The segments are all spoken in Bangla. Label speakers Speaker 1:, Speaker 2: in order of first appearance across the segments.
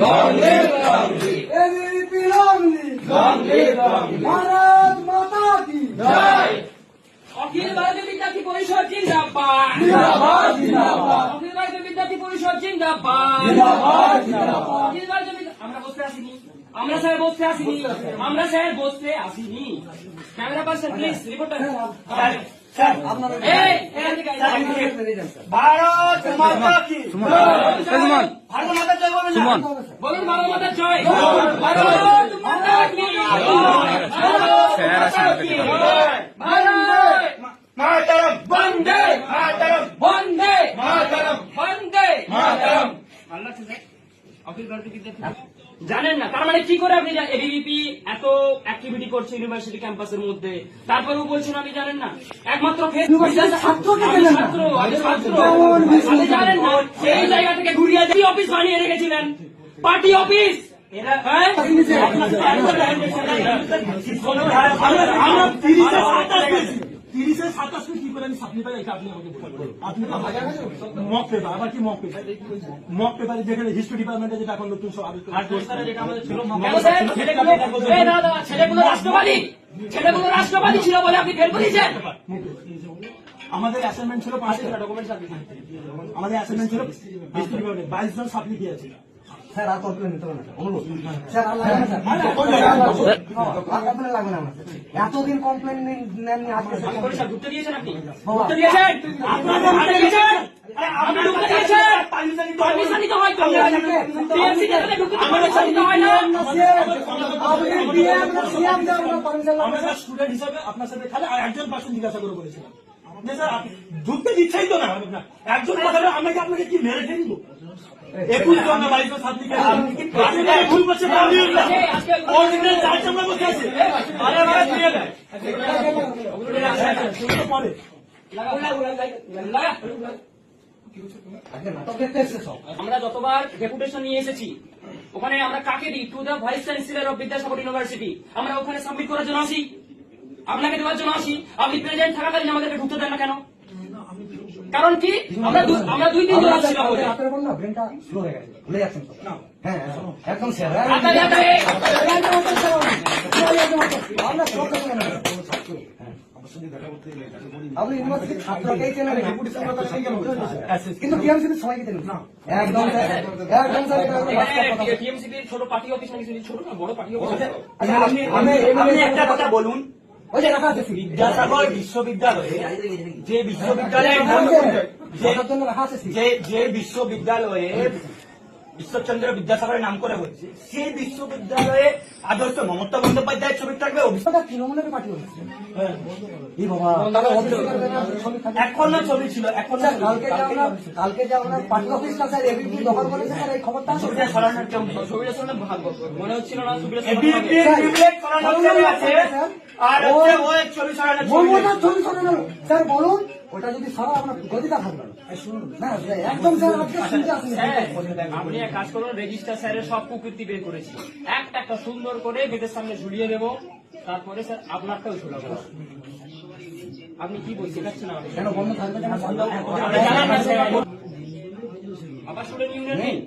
Speaker 1: Long live Gandhi!
Speaker 2: ABVP long live!
Speaker 1: Long live Gandhi!
Speaker 2: Bharat माता की
Speaker 1: जय!
Speaker 3: অখিল ভারতীয় বিদ্যার্থী পরিষদ জিন্দাবাদ
Speaker 2: जिंदाबाद जिंदाबाद
Speaker 3: অখিল ভারতীয় বিদ্যার্থী পরিষদ জিন্দাবাদ
Speaker 2: जिंदाबाद जिंदाबाद
Speaker 3: অখিল ভারতীয় আমরা বসতে আসিনি, আমরা স্যার বসতে আসিনি, আমরা স্যার বসতে আসিনি। Camera person please reporter
Speaker 4: Bharat माता की
Speaker 3: বলুন ভারত মাতা জয়, ভারত মাতা কি
Speaker 4: मातरम
Speaker 3: বন্দে
Speaker 4: मातरम
Speaker 3: বন্দে
Speaker 4: मातरम
Speaker 3: বন্দে
Speaker 4: मातरम
Speaker 3: আল্লাহ থেকে অখিল ভারতীয় বিদ্যার্থী জানেন না, তার মানে কি করে আপনি এবিভিপি এত অ্যাক্টিভিটি করছে ইউনিভার্সিটি ক্যাম্পাসের মধ্যে, তারপরেও বলছেন আপনি জানেন না? একমাত্র
Speaker 2: ছাত্রকে
Speaker 3: আমি
Speaker 2: পেলেন না।
Speaker 3: ছাত্র, আমি ছাত্র, আপনি জানেন না? সেই জায়গা থেকে ঘুরিয়ে দিয়ে অফিস বানিয়ে রেখেছিলেন, পার্টি অফিস। হ্যাঁ?
Speaker 4: আমরা 30-27 কি করে আমি সাপ্লি পাই এটা আপনি আমাকে বলুন। আপনি মক পেপার আবার কি মক পেপার, মক পেপারে যেখানে হিস্ট্রি ডিপার্টমেন্টে যেটা এখন নতুন সব
Speaker 3: কেন স্যার? ছেলেগুলো রাষ্ট্রবাদী, ছেলেগুলো রাষ্ট্রবাদী ছিল বলে আপনি ফেল করেছেন।
Speaker 4: আমাদের অ্যাসাইনমেন্ট ছিল 5টা ডকুমেন্ট আমাদের অ্যাসাইনমেন্ট ছিল হিস্ট্রি ডিপার্টমেন্ট 22 জন সাপ্লি দিয়েছে।
Speaker 2: স্যার আর কমপ্লেন নিতে হবে না, অনুরোধ স্যার আর লাগবে না স্যার, আর কমপ্লেন লাগবে না আমার স্যার। এতদিন কমপ্লেন নেননি, আজকে স্যার
Speaker 3: পরিষদ ঢুকতে দিয়েছেন আপনি? ঢুকতে দিয়েছেন? ঢুকতে দিয়েছেন? আপনি ঢুকতে দিয়েছেন? পারমিশন নিতে হয় তো। টিএমসি তে ঢুকতে পারমিশন নিতে হয় না?
Speaker 2: আপনি ডিএম না সিএম দেওয়ার কোনো পারমিশন লাগবে
Speaker 4: আমরা
Speaker 2: না।
Speaker 4: স্যার স্টুডেন্ট হিসাবে আপনার সাথে খালি আর একজন পার্সন জিজ্ঞাসা করে বলেছিলাম যে স্যার আপনি ঢুকতে দিচ্ছেই তো না, একজন কথা বলে আমরা কি আপনাকে কি মেরে ফেলবো? 21 জন না 22 জন ছাত্রীকে আপনি কি ভুল করছেন? অরিজিনাল চার্জ আমরা বসে আছি, আরে আমরা দিয়ে দেয় পরে
Speaker 2: আজকে নাটক দেখতে এসেছে সব।
Speaker 3: আমরা যতবার ডেপুটেশন নিয়ে এসেছি ওখানে আমরা কাকে দিই? To the vice chancellor of Vidyasagar university. আমরা ওখানে সাবমিট করার জন্য আসি, আপনাকে দেওয়ার জন্য আসি। আপনি প্রেজেন্ট থাকাকালীন আমাদেরকে ঢুকতে দেন না কেন? কারণ কি? আমরা 2-3 জন আসছিলাম বলে।
Speaker 2: আপনার বলুন না, ব্রেনটা স্লো হয়ে গেছে, ভুলে যাচ্ছেন সব। হ্যাঁ একদম স্যার,
Speaker 3: আতালে আতালে।
Speaker 2: আমরা সব কিছু জানি না। আপনি ইউনিভার্সিটির ছাত্রকেই চেনেন, ডেপুটেশন কথা সেই কেন বলছেন? কিন্তু টিএমসির সবাইকে চেনেন না। একদম স্যার, একদম স্যার, এটা হলো বাস্তব কথা।
Speaker 3: টিএমসিপির ছোট পার্টি অফিস নাকি? ছোট না বড় পার্টি অফিস?
Speaker 4: আপনি একটা কথা বলুন,
Speaker 2: ওই যে রাখা আছে
Speaker 4: বিদ্যাসাগর বিশ্ববিদ্যালয়ে যে বিশ্ববিদ্যালয়ে
Speaker 2: বসার জন্য রাখা আছে
Speaker 4: যে বিশ্ববিদ্যালয়ে ঈশ্বরচন্দ্র বিদ্যাসাগরের নাম করে হচ্ছে, সেই বিশ্ববিদ্যালয়ে আদর্শ মমতা বন্দ্যোপাধ্যায়ের ছবি থাকবে।
Speaker 2: ওটা তৃণমূলের পার্টি হচ্ছে। এই বাবা, তাহলে অফিসে করবেন না, ছবি থাকবে।
Speaker 4: এখনো ছবি ছিল, এখন
Speaker 2: স্যার, কালকে যে আপনার পার্টি অফিসটা স্যার এবিপি দখল করেছে স্যার, এই খবরটা আছে?
Speaker 4: ছবিটা সরানোর কেউ নেই।
Speaker 3: ছবিটা শুনে মনে হচ্ছিল না ছবিটা
Speaker 4: ABP রিফ্লেক্ট সরানোর ছেলে আছে, আর হচ্ছে ওই ছবি সরানোর ছবি নেই।
Speaker 2: মমতার ছবি সরানো। স্যার বলুন, ওটা যদি সরা আপনার গদিটা থাকবে না। না একদম স্যার, আজকে শুনতে আসেনি।
Speaker 3: আপনি এক কাজ করুন, রেজিস্টার স্যারের সব কুকীর্তি বের করেছি, একটা একটা সুন্দর করে গেটের সামনে ঝুলিয়ে দেবো, তারপরে স্যার আপনারটাও ঝুলাবো। আপনি কি বই শেখাচ্ছেন আমাদের?
Speaker 2: কেন বন্ধ থাকবে কেন?
Speaker 3: আবার স্টুডেন্ট ইউনিয়ন নেই?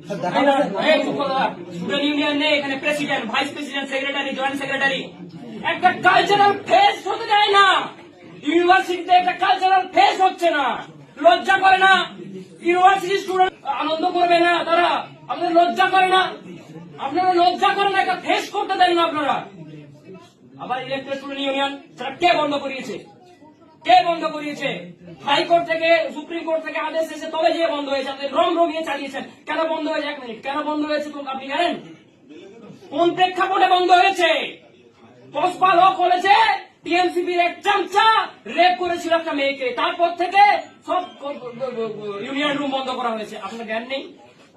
Speaker 2: স্যার দেখা যাচ্ছে
Speaker 3: স্টুডেন্ট ইউনিয়ন নেই এখানে, president, vice president, secretary, joint secretary. একটা কালচারাল ফেস্ট হতে যায় না ইউনিভার্সিটিতে, একটা কালচারাল ফেস্ট হচ্ছে না, লজ্জা করে না? ইউনিভার্সিটি স্টুডেন্ট আনন্দ করবে না তারা? আপনাদের লজ্জা করে না? আপনারা লজ্জা করে না? একটা ফেস্ট করতে দেন না আপনারা? আবার ইলেকটেড স্টুডেন্ট ইউনিয়ন, সেটা কে বন্ধ করিয়েছে? কে বন্ধ করিয়েছে? হাইকোর্ট থেকে, সুপ্রিম কোর্ট থেকে আদেশ এসে তবে যে বন্ধ হয়েছে, আপনি রমিয়ে চালিয়েছেন। কেন বন্ধ হয়েছে? 1 মিনিট, কেন বন্ধ হয়েছে আপনি জানেন? কোন প্রেক্ষাপটে বন্ধ হয়েছে? পসপা ল করেছে টিএমসিপির এক চামচা রেপ করেছিল একটা মেয়েকে, তারপর থেকে সব ইউনিয়ন রুম বন্ধ করা হয়েছে। আপনার জ্ঞান নেই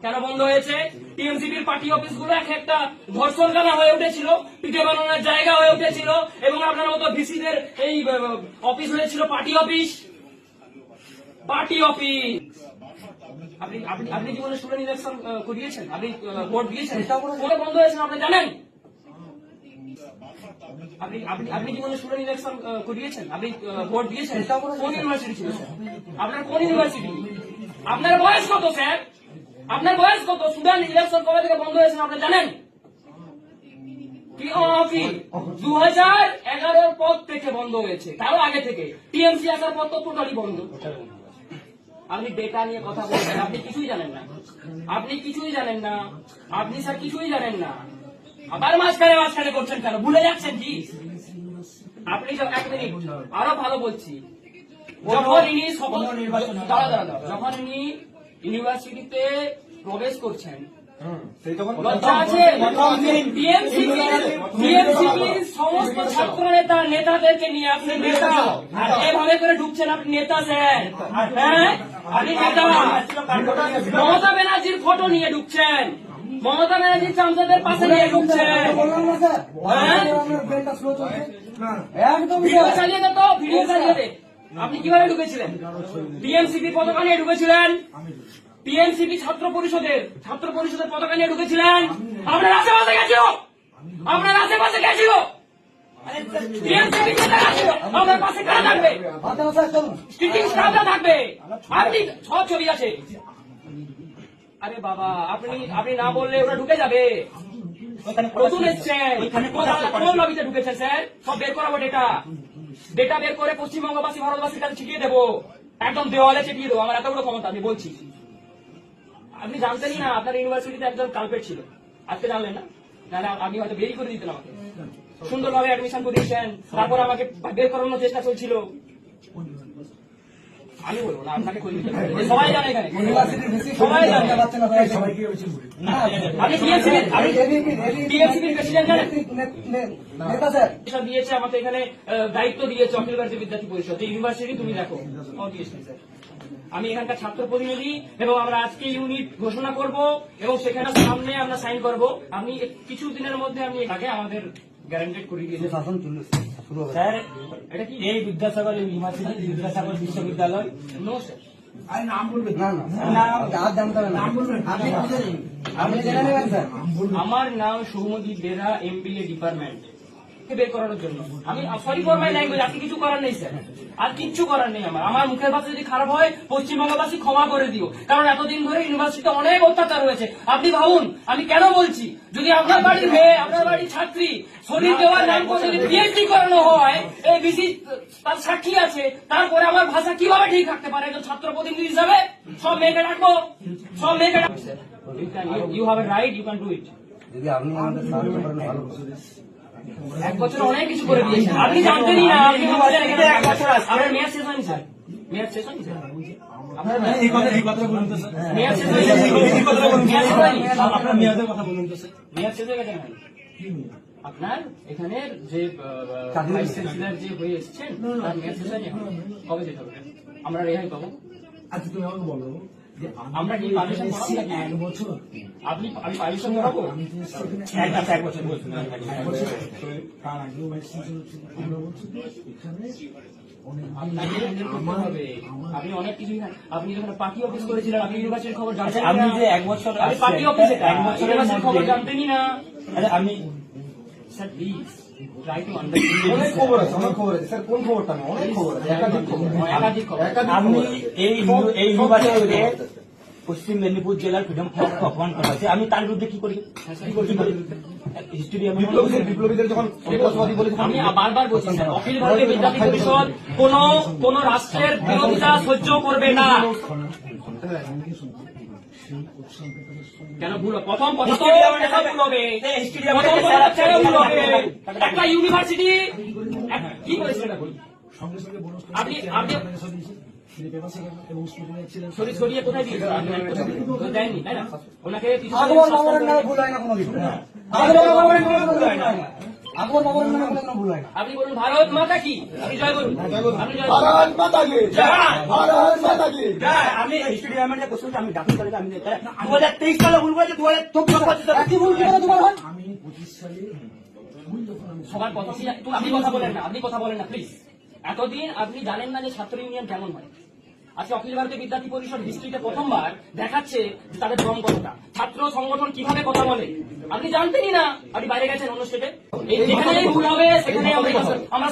Speaker 3: কেন বন্ধ হয়েছে? টিএমসিপির পার্টি অফিস গুলো একটা ধর্ষণখানা হয়ে উঠেছিল, পিঠে বানানোর জায়গা হয়ে উঠেছিল, এবং আপনার মতো ভিসিদের এই অফিস হয়েছিল পার্টি অফিস। Party office. আপনি জীবনে স্টুডেন্ট ইলেকশন করিয়েছেন? আপনি ভোট দিয়েছেন? কোথায় বন্ধ হয়েছে আপনি জানেন? আপনি জীবনে স্টুডেন্ট ইলেকশন করিয়েছেন? আপনি ভোট দিয়েছেন? কোন ইউনিভার্সিটি ছিল স্যার আপনার? কোন ইউনিভার্সিটি? আপনার বয়স কত স্যার? আপনার বয়স কত? সুদান ইলেকশন কবে থেকে বন্ধ হয়েছে আপনি জানেন? কি 2011 পর থেকে বন্ধ হয়েছে, তারও আগে থেকে। টিএমসি আসার পর তো টোটালি বন্ধ। আপনি ডেটা নিয়ে কথা বলছেন, আপনি কিছুই জানেন না, আপনি কিছুই জানেন না, আপনি স্যার কিছুই জানেন না। আবার মাঝখানে করছেন কেন? ভুলে যাচ্ছেন কি? আপনি এক মিনিট আরো ভালো বলছি, যখন ইনি যখন ইনি ইউনিভার্সিটিতে প্রবেশ করছেন, লজ্জা আছে? টিএমসিপির সমস্ত ছাত্র নেতাদেরকে নিয়ে আপনি নেতা এভাবে করে ঢুকছেন। আপনি নেতা স্যার, হ্যাঁ আপনি নেতা। মমতা ব্যানার্জির ফটো নিয়ে ঢুকছেন, মমতা ব্যানার্জির চামচাদের পাশে নিয়ে ঢুকছেন।
Speaker 2: বললাম না স্যার,
Speaker 3: হ্যাঁ?
Speaker 2: আপনার ব্রেনটা স্লো চলছে একদম
Speaker 3: ভিডিও চালিয়ে দে তো, ভিডিও চালিয়ে দে। আপনি কিভাবে ঢুকেছিলেন? টিএমসিপি পতাকা নিয়ে ঢুকেছিলেন, টিএমসিপি ছাত্র পরিষদের পতাকা নিয়ে ঢুকেছিলেন। আপনার আশেপাশে গেছিল, আপনার আশেপাশে গেছিল টিএমসিপি নেতারা ছিল। আপনার পাশে কারা থাকবে?
Speaker 2: স্যার চলুন।
Speaker 3: স্টিচিং স্টাফরা থাকবে। আপনি সব ছবি আছে। আরে বাবা, আপনি না বললে ওরা ঢুকে যাবে। নতুন এসছেন, কোন লবিতে ঢুকেছেন স্যার? সব বের করাবো ডেটা বের করে পশ্চিমবঙ্গবাসী ভারতবাসীর কাছে ছিটিয়ে দেবো, একদম দেওয়ালে চিটিয়ে দেবো। আমার এত বড় ক্ষমতা, আমি বলছি। আপনি জানতেনই না আপনার ইউনিভার্সিটিতে একজন কালপেট ছিল, আজকে জানলেন না? নাহলে আমি হয়তো বের করে দিতেন আমাকে। সুন্দরভাবে অ্যাডমিশন করিয়েছেন, তারপর আমাকে বের করানোর চেষ্টা চলছিল। আমি বলবো না, আপনাকে করে দিতে হবে। সবাই জানে এখানে, সবাই জানে। আপনি টিএমসিপির প্রেসিডেন্ট জানেন?
Speaker 2: নেতা স্যার
Speaker 3: এটা দিয়েছে আমাকে, এখানে দায়িত্ব দিয়েছে অখিল ভারতীয় বিদ্যার্থী পরিষদ। ইউনিভার্সিটি তুমি দেখো, অবভিয়াসলি স্যার। আমি এখানকার ছাত্র প্রতিনিধি এবং আমরা আজকে ইউনিট ঘোষণা করব এবং সেখানে সামনে আমরা সাইন করব। আপনি কিছু দিনের মধ্যে আমি আগে আমাদের গ্যারান্টেড করে দিয়েছে
Speaker 2: শাসন শুরু হবে
Speaker 3: স্যার। এটা কি এই বিদ্যাসাগর ইউনিভার্সিটি, বিদ্যাসাগর বিশ্ববিদ্যালয়? No sir.
Speaker 2: না না আর জানতে হবে না, আপনি জেনে নেবেন স্যার।
Speaker 3: আমার নাম সৌমদীপ বেরা, MBA ডিপার্টমেন্ট বের করানোর জন্য। আমি সরি ফর মাই ল্যাঙ্গুয়েজ, আর কিছু করার নেই স্যার, আর কিচ্ছু করার নেই। আমার মুখের ভাষা যদি খারাপ হয় পশ্চিমবঙ্গবাসী ক্ষমা করে দিও, কারণ এতদিন ধরে ইউনিভার্সিটিতে অনেক অত্যাচার হয়েছে। আপনি ভাবুন আমি কেন বলছি, যদি আপনার বাড়ির মেয়ে, আপনার বাড়ির ছাত্রী শরীর দেওয়ার নাম করে যদি পিএইচডি করানো হয়, এবিসি তার সাক্ষী আছে, তারপরে আমার ভাষা কিভাবে ঠিক রাখতে পারে একজন ছাত্র প্রতিনিধি হিসাবে? সব মেয়েকে রাখবো, সব মেয়েকে রাখবো। You have a right, you can do it.
Speaker 2: যদি আপনি আমাদের সাহায্য করেন ভালো হবে।
Speaker 3: 1 বছর অনেক কিছু করে দিয়েছেন, আপনি জানতেনই না। আপনি ভাবছেন এখানে 1 বছর আছে। আপনার মেয়াদ শেষ হয়নি স্যার, মেয়াদ শেষ হয়নি স্যার। আপনার মেয়াদ শেষ হয়নি,
Speaker 4: আপনার মেয়াদের কথা বলুন তো স্যার।
Speaker 3: মেয়াদ শেষ হয়ে গেছে না? আপনার এখানে যে ভাইস চ্যান্সেলর যে হয়ে এসেছেন তার মেয়াদ শেষ হয়নি এখন? কবে শেষ হবে? আমরা রেহাই পাবো?
Speaker 4: আচ্ছা তুমি আমাকে বলো যে
Speaker 3: আমরা কি পারমিশন করাবো?
Speaker 4: 1 বছর
Speaker 3: আমি পারমিশন করাবো?
Speaker 4: এক বছর বলছেন, তার আগেও ভাইস চ্যান্সেলর ছিল। আমরা বলছি যে এখানে
Speaker 3: আপনি অনেক কিছু, আপনি যখন পার্টি অফিস করেছিলেন আপনি ইউনিভার্সিটির খবর জানতেন?
Speaker 4: আপনি যে 1 বছর
Speaker 3: পার্টি অফিসে 1
Speaker 4: বছরের
Speaker 3: বছরের খবর
Speaker 4: মধ্যে
Speaker 3: জানতেনই না।
Speaker 4: আমি
Speaker 3: sir please try to understand.
Speaker 2: অনেক খবর আছে, অনেক খবর আছে স্যার। কোন খবরটা না? অনেক খবর আছে, একাধিক খবর।
Speaker 3: একাধিক খবর।
Speaker 4: আপনি এই ইউনিভার্সিটিতে পশ্চিম মেদিনীপুর জেলার ফ্রিডম ফাইটারকে অপমান করা হয়েছে, আমি তার বিরুদ্ধে কি করি? হিস্ট্রি
Speaker 2: বিপ্লবীদের যখন সন্ত্রাসবাদী বলে
Speaker 3: আমি বারবার বলছি স্যার, অখিল ভারতীয় বিদ্যার্থী পরিষদ কোন রাষ্ট্রের বিরোধিতা সহ্য করবে না। কেন ভুল হবে? প্রথম কথা তো এটা ভুল হবে, প্রথম কথা কেন ভুল হবে? একটা ইউনিভার্সিটি কি করেছিল এটা বলুন? আপনি ছড়িয়ে কোথায় দিয়েছেন? দেননি তাই না? ওনাকে
Speaker 2: আকবর বাবরের নামে ভুল হয় না কোনো কিছু। আকবর বাবরের নামে কোনো ভুল হয় না। আকবর বাবরের নামে কোনো ভুল হয় না।
Speaker 3: আপনি বলুন ভারত মাতা কি? আপনি জয় করুন, আপনি জয় করুন।
Speaker 2: ভারত মাতা কি জয়, ভারত মাতা কি জয়।
Speaker 4: আমি হিস্ট্রি ডিপার্টমেন্টে কোশ্চেন আমি দাখিল করেছি। আমি 2023 সালে ভুল করেছি, 2024 সালে
Speaker 2: একই ভুল করে তোমার হয়।
Speaker 3: সবার কথা আপনি কথা বলেন না, আপনি কথা বলেন না প্লিজ। এতদিন আপনি জানেন না যে ছাত্র ইউনিয়ন কেমন হয়। আজকে অখিল ভারতীয় বিদ্যার্থী পরিষদ হিস্ট্রিতে প্রথমবার দেখাচ্ছে যে তাদের দম কতটা, ছাত্র সংগঠন কিভাবে কথা বলে। আপনি জানতেনই না, আপনি বাইরে গেছেন অন্য স্টেটে। যেখানে ভুল হবে সেখানে আমরা